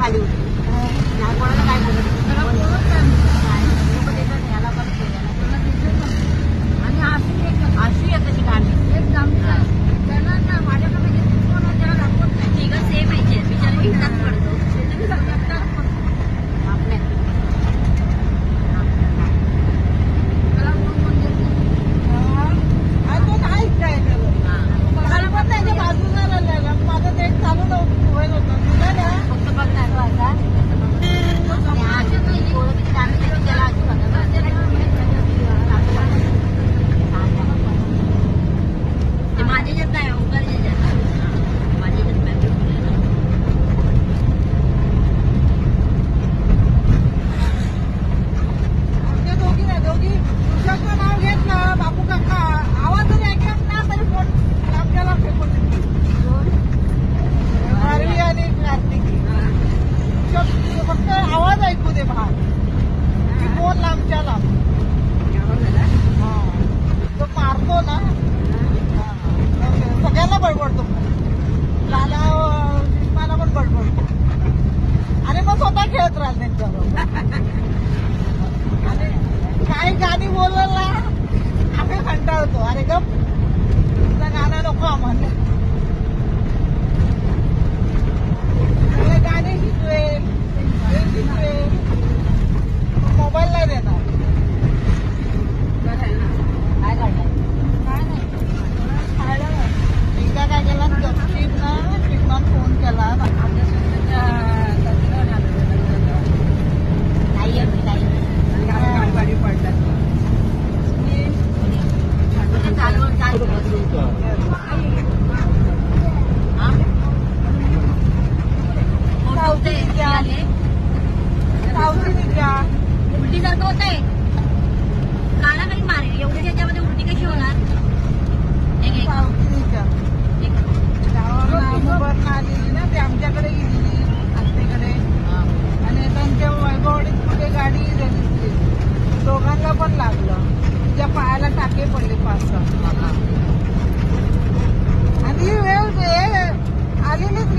खाली होती नाही कोणाला काय बोलत आणि अशी आहे तशी गाणी त्यांना ना माझ्याकडे त्याला दाखवत नाही ठीक आहे सेम आहे बिचारा एकटाच पडतो आवाज ऐकू दे बाहेर की फोन लांबच्या लांब तो मारतो ना सगळ्यांना बडबडतो लाला मला पण बडबडतो आणि मग स्वतः खेळत राहत त्यांच्याबरोबर आणि काही गाणी बोललं ना आम्ही कंटाळतो अरे गप तुझं गाणं नको आम्हाला सगळे गाणे शिकवेल मोबाईल नाही देणार काय काढलं काय नाही एकदा काय केला गपचीप ना चिकमान फोन केला गाडी पडतात उलटी सारखं होत आहे काढा काही मारेल एवढी त्याच्यामध्ये उलटी कशी होणार आलेली ना ते आमच्याकडे गेलेली आत्तेकडे आणि त्यांच्या वैभवडीत कुठे गाडी झाली दोघांना पण लागलं तिच्या पायाला टाके पडले 5-6 आणि वेळ आलेलीच